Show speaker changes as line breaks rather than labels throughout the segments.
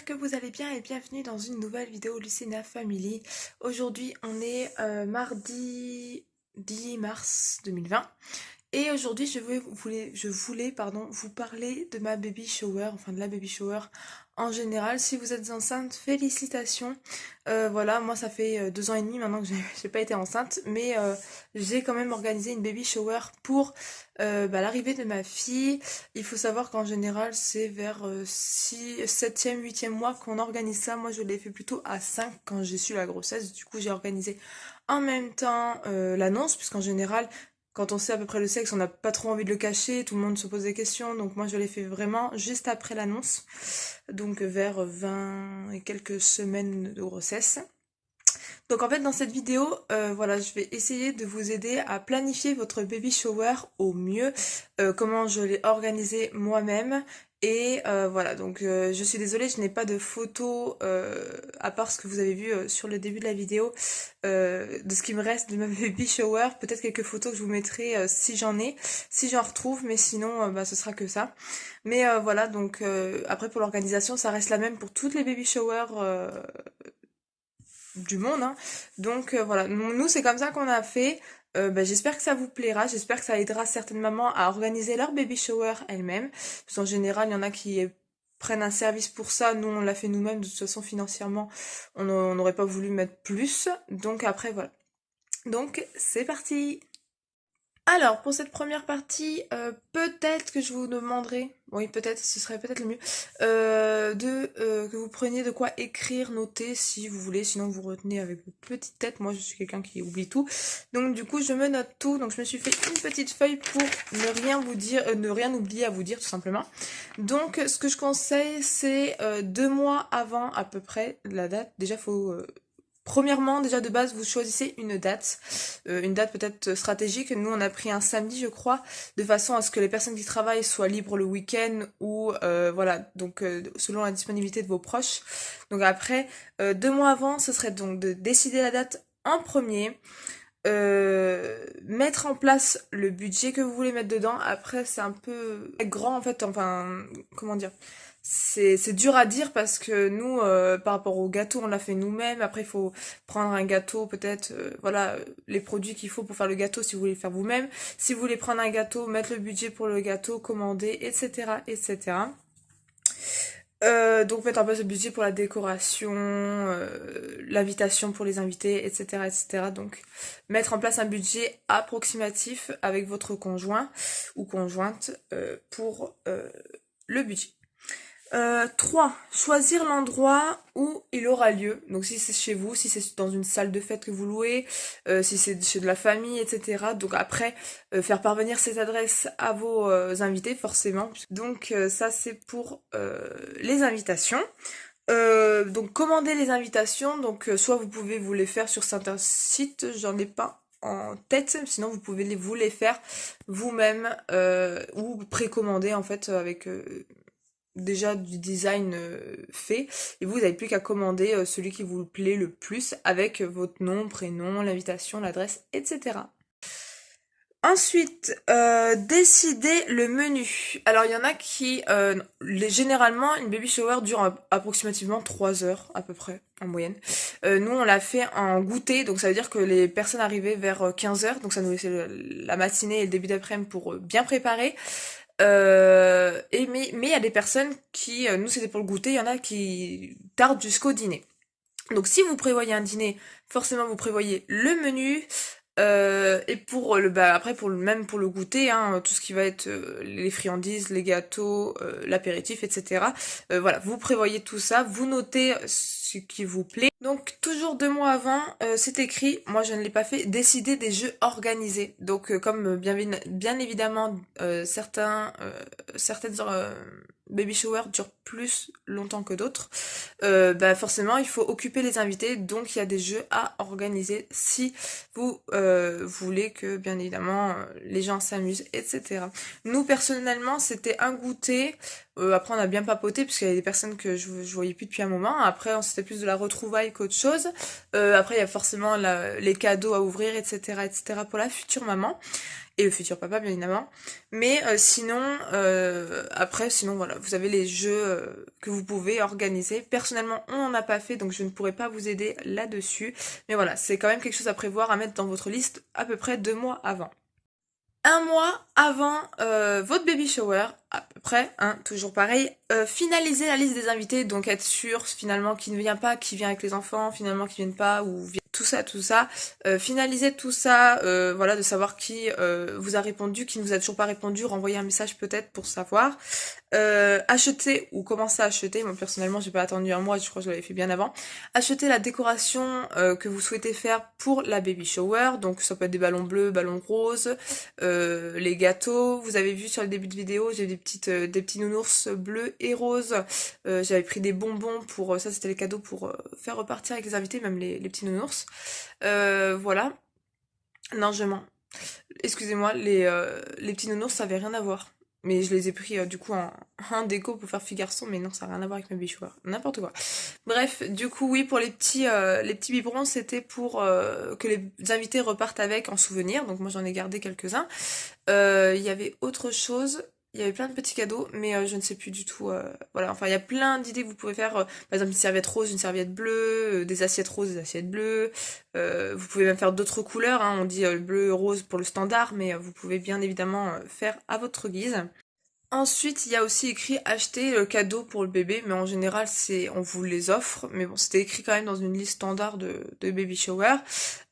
j'espère que vous allez bien et bienvenue dans une nouvelle vidéo Lucina Family. Aujourd'hui on est mardi 10 mars 2020 et aujourd'hui je voulais vous parler de ma baby shower, enfin de la baby shower en général. Si vous êtes enceinte, félicitations. Voilà, moi ça fait 2 ans et demi maintenant que j'ai pas été enceinte, mais j'ai quand même organisé une baby shower pour l'arrivée de ma fille. Il faut savoir qu'en général, c'est vers 7e, 8e mois qu'on organise ça. Moi, je l'ai fait plutôt à 5 quand j'ai su la grossesse. Du coup, j'ai organisé en même temps l'annonce, puisqu'en général, quand on sait à peu près le sexe, on n'a pas trop envie de le cacher, tout le monde se pose des questions. Donc moi, je l'ai fait vraiment juste après l'annonce, donc vers 20 et quelques semaines de grossesse. Donc en fait dans cette vidéo, voilà, je vais essayer de vous aider à planifier votre baby shower au mieux, comment je l'ai organisé moi-même. Et voilà, donc je suis désolée, je n'ai pas de photos, à part ce que vous avez vu sur le début de la vidéo, de ce qui me reste de ma baby shower. Peut-être quelques photos que je vous mettrai si j'en ai, si j'en retrouve, mais sinon ce sera que ça. Mais voilà, donc après pour l'organisation, ça reste la même pour toutes les baby showers du monde, hein. Donc voilà, nous c'est comme ça qu'on a fait. J'espère que ça vous plaira, j'espère que ça aidera certaines mamans à organiser leur baby shower elles-mêmes. Parce qu'en général, il y en a qui prennent un service pour ça. Nous, on l'a fait nous-mêmes. De toute façon, financièrement, on n'aurait pas voulu mettre plus. Donc après, voilà. Donc, c'est parti! Alors, pour cette première partie, peut-être que je vous demanderai, oui peut-être, ce serait peut-être le mieux, que vous preniez de quoi écrire, noter si vous voulez, sinon vous retenez avec votre petite tête. Moi je suis quelqu'un qui oublie tout, donc du coup je me note tout, donc je me suis fait une petite feuille pour ne rien vous dire, ne rien oublier à vous dire tout simplement. Donc ce que je conseille c'est 2 mois avant à peu près la date, déjà faut... Premièrement, déjà de base, vous choisissez une date peut-être stratégique. Nous, on a pris un samedi, je crois, de façon à ce que les personnes qui travaillent soient libres le week-end ou voilà, donc selon la disponibilité de vos proches. Donc après, 2 mois avant, ce serait donc de décider la date en premier, mettre en place le budget que vous voulez mettre dedans. Après, c'est un peu grand en fait, enfin, comment dire? C'est dur à dire parce que nous, par rapport au gâteau, on l'a fait nous-mêmes. Après, il faut prendre un gâteau, peut-être, voilà, les produits qu'il faut pour faire le gâteau si vous voulez le faire vous-même. Si vous voulez prendre un gâteau, mettre le budget pour le gâteau, commander, etc., etc. Donc mettre en place le budget pour la décoration, l'invitation pour les invités, etc., etc. Donc mettre en place un budget approximatif avec votre conjoint ou conjointe pour le budget. 3. Choisir l'endroit où il aura lieu. Donc si c'est chez vous, si c'est dans une salle de fête que vous louez, si c'est chez de la famille, etc. Donc après, faire parvenir cette adresse à vos invités, forcément. Donc ça c'est pour les invitations. Donc commander les invitations, donc soit vous pouvez vous les faire sur certains sites, j'en ai pas en tête, sinon vous pouvez vous les faire vous-même ou précommander en fait avec déjà du design fait, et vous n'avez plus qu'à commander celui qui vous plaît le plus avec votre nom, prénom, l'invitation, l'adresse, etc. Ensuite, décider le menu. Alors il y en a qui, généralement une baby shower dure approximativement 3 heures à peu près en moyenne. Nous on l'a fait en goûter, donc ça veut dire que les personnes arrivaient vers 15 heures, donc ça nous laissait la matinée et le début d'après-midi pour bien préparer. Mais il y a des personnes qui, nous c'était pour le goûter, il y en a qui tardent jusqu'au dîner. Donc si vous prévoyez un dîner, forcément vous prévoyez le menu. Et pour après même pour le goûter, hein, tout ce qui va être les friandises, les gâteaux, l'apéritif, etc. Voilà, vous prévoyez tout ça, vous notez ce qui vous plaît. Donc toujours 2 mois avant, c'est écrit, moi je ne l'ai pas fait, décider des jeux organisés. Donc comme bien évidemment certaines baby showers durent plus longtemps que d'autres, forcément il faut occuper les invités, donc il y a des jeux à organiser si vous voulez que bien évidemment les gens s'amusent, etc. Nous personnellement c'était un goûter, après on a bien papoté parce qu'il y avait des personnes que je voyais plus depuis un moment, après on s'était c'est plus de la retrouvaille qu'autre chose. Après il y a forcément les cadeaux à ouvrir, etc. pour la future maman. Et le futur papa bien évidemment. Mais sinon, après, sinon voilà, vous avez les jeux que vous pouvez organiser. Personnellement, on n'en a pas fait, donc je ne pourrais pas vous aider là-dessus. Mais voilà, c'est quand même quelque chose à prévoir, à mettre dans votre liste à peu près 2 mois avant. Un mois avant votre baby shower, à peu près, hein, toujours pareil, finalisez la liste des invités, donc être sûr finalement qui ne vient pas, qui vient avec les enfants, finalement qui viennent pas, ou tout ça, finalisez tout ça, voilà, de savoir qui vous a répondu, qui ne vous a toujours pas répondu, renvoyer un message peut-être pour savoir. Acheter ou commencer à acheter, moi personnellement j'ai pas attendu un mois, je crois que je l'avais fait bien avant. Acheter la décoration que vous souhaitez faire pour la baby shower, donc ça peut être des ballons bleus, ballons roses, les gâteaux. Vous avez vu sur le début de vidéo, j'ai des petits nounours bleus et roses. J'avais pris des bonbons pour ça, c'était les cadeaux pour faire repartir avec les invités, même les petits nounours. Voilà. Non, je mens. Excusez-moi, les petits nounours, ça avait rien à voir. Mais je les ai pris du coup en déco pour faire fille garçon, mais non, ça n'a rien à voir avec ma bichou. N'importe quoi. Bref, du coup, oui, pour les petits biberons, c'était pour que les invités repartent avec en souvenir. Donc moi, j'en ai gardé quelques-uns. Il y avait autre chose. Il y avait plein de petits cadeaux, mais je ne sais plus du tout. Voilà, enfin, il y a plein d'idées que vous pouvez faire. Par exemple, une serviette rose, une serviette bleue, des assiettes roses, des assiettes bleues. Vous pouvez même faire d'autres couleurs. Hein. On dit bleu, rose pour le standard, mais vous pouvez bien évidemment faire à votre guise. Ensuite, il y a aussi écrit acheter le cadeau pour le bébé, mais en général, on vous les offre. Mais bon, c'était écrit quand même dans une liste standard de baby shower.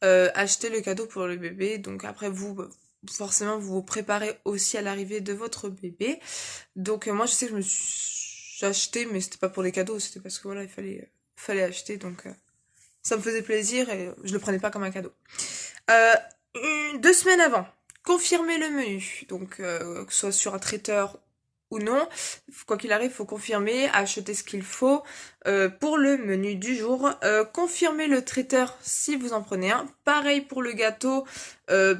Acheter le cadeau pour le bébé. Donc après, forcément, vous vous préparez aussi à l'arrivée de votre bébé. Donc moi, je sais que je me suis acheté, mais c'était pas pour les cadeaux, c'était parce que voilà, il fallait acheter. Donc ça me faisait plaisir et je le prenais pas comme un cadeau. 2 semaines avant, confirmer le menu. Donc que ce soit sur un traiteur ou non, quoi qu'il arrive, faut confirmer, acheter ce qu'il faut pour le menu du jour. Confirmer le traiteur si vous en prenez un. Pareil pour le gâteau,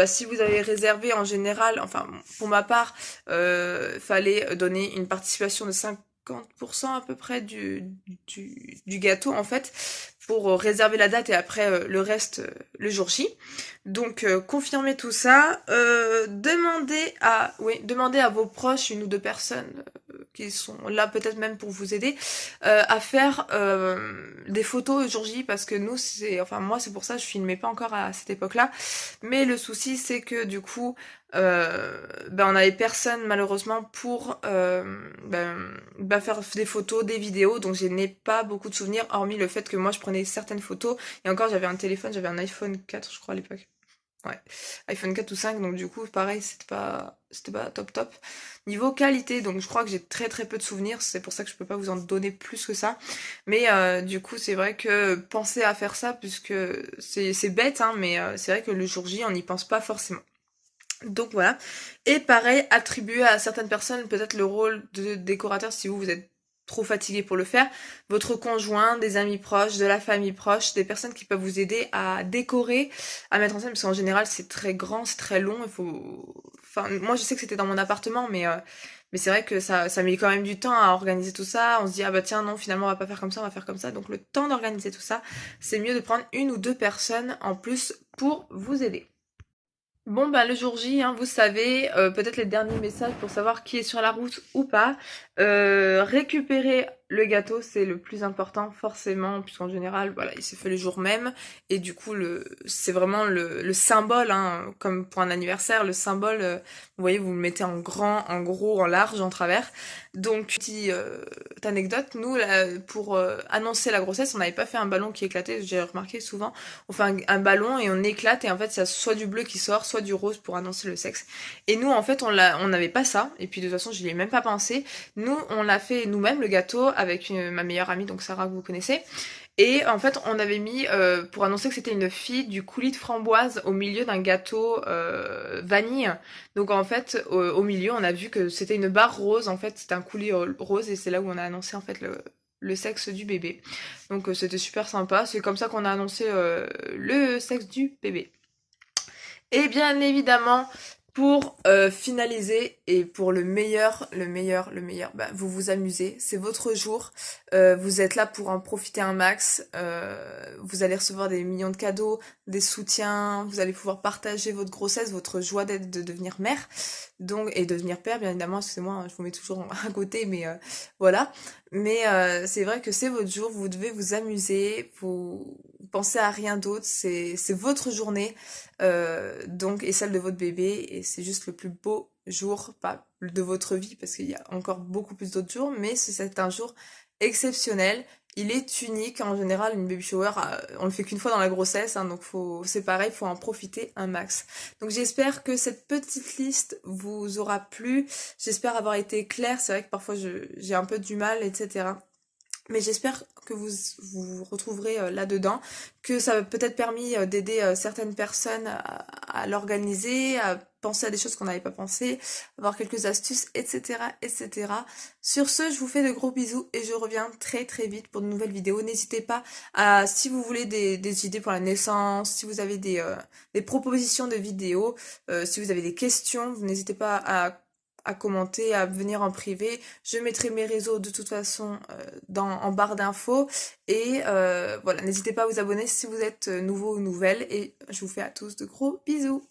si vous avez réservé en général, enfin pour ma part, fallait donner une participation de 50% à peu près du gâteau en fait pour réserver la date et après le reste le jour J. Donc confirmez tout ça, demandez à vos proches, 1 ou 2 personnes qui sont là peut-être même pour vous aider, à faire des photos le jour J parce que moi c'est pour ça je filmais pas encore à cette époque-là, mais le souci c'est que du coup on avait personne malheureusement pour faire des photos, des vidéos, donc je n'ai pas beaucoup de souvenirs hormis le fait que moi je prenais certaines photos et encore j'avais un téléphone, j'avais un iPhone 4 je crois à l'époque. Ouais, iPhone 4 ou 5, donc du coup pareil c'était pas top niveau qualité, donc je crois que j'ai très très peu de souvenirs, c'est pour ça que je peux pas vous en donner plus que ça, mais du coup c'est vrai que pensez à faire ça puisque c'est bête hein, mais c'est vrai que le jour J on n'y pense pas forcément. Donc voilà. Et pareil, attribuer à certaines personnes peut-être le rôle de décorateur si vous êtes trop fatigué pour le faire. Votre conjoint, des amis proches, de la famille proche, des personnes qui peuvent vous aider à décorer, à mettre en scène, parce qu'en général c'est très grand, c'est très long, Enfin, moi je sais que c'était dans mon appartement, mais c'est vrai que ça met quand même du temps à organiser tout ça. On se dit, ah bah tiens, non, finalement on va pas faire comme ça, on va faire comme ça. Donc le temps d'organiser tout ça, c'est mieux de prendre 1 ou 2 personnes en plus pour vous aider. Bon bah le jour J, hein, vous savez, peut-être les derniers messages pour savoir qui est sur la route ou pas. Récupérer le gâteau, c'est le plus important forcément, puisqu'en général, voilà, il s'est fait le jour même. Et du coup, c'est vraiment le symbole, hein, comme pour un anniversaire, le symbole, vous voyez, vous le mettez en grand, en gros, en large, en travers. Donc, petite anecdote, nous, là, pour annoncer la grossesse, on n'avait pas fait un ballon qui éclatait, j'ai remarqué souvent. On fait un ballon et on éclate et en fait, il y a soit du bleu qui sort, soit du rose pour annoncer le sexe. Et nous, en fait, on n'avait pas ça. Et puis de toute façon, je n'y ai même pas pensé. Nous, on l'a fait nous-mêmes, le gâteau, avec ma meilleure amie, donc Sarah, que vous connaissez. Et en fait, on avait mis, pour annoncer que c'était une fille, du coulis de framboise au milieu d'un gâteau vanille. Donc en fait, au milieu, on a vu que c'était une barre rose. En fait, c'était un coulis rose et c'est là où on a annoncé en fait le sexe du bébé. Donc c'était super sympa. C'est comme ça qu'on a annoncé le sexe du bébé. Et bien évidemment, Pour finaliser et pour le meilleur, bah, vous vous amusez, c'est votre jour, vous êtes là pour en profiter un max, vous allez recevoir des millions de cadeaux, des soutiens, vous allez pouvoir partager votre grossesse, votre joie d'être, de devenir mère, donc, et devenir père, bien évidemment, excusez-moi, hein, je vous mets toujours à côté, mais voilà. Mais c'est vrai que c'est votre jour, vous devez vous amuser, vous pensez à rien d'autre, c'est votre journée. Donc, et celle de votre bébé, et c'est juste le plus beau jour, pas de votre vie, parce qu'il y a encore beaucoup plus d'autres jours, mais c'est un jour exceptionnel. Il est unique. En général, une baby shower, on le fait qu'une fois dans la grossesse, hein, donc c'est pareil, faut en profiter un max. Donc j'espère que cette petite liste vous aura plu. J'espère avoir été claire. C'est vrai que parfois j'ai un peu du mal, etc. Mais j'espère que vous retrouverez là-dedans, que ça a peut-être permis d'aider certaines personnes à l'organiser, à penser à des choses qu'on n'avait pas pensé, avoir quelques astuces, etc., etc. Sur ce, je vous fais de gros bisous et je reviens très très vite pour de nouvelles vidéos. N'hésitez pas à, si vous voulez des idées pour la naissance, si vous avez des propositions de vidéos, si vous avez des questions, vous n'hésitez pas à commenter, à venir en privé. Je mettrai mes réseaux de toute façon en barre d'infos. Et voilà, n'hésitez pas à vous abonner si vous êtes nouveau ou nouvelle. Et je vous fais à tous de gros bisous.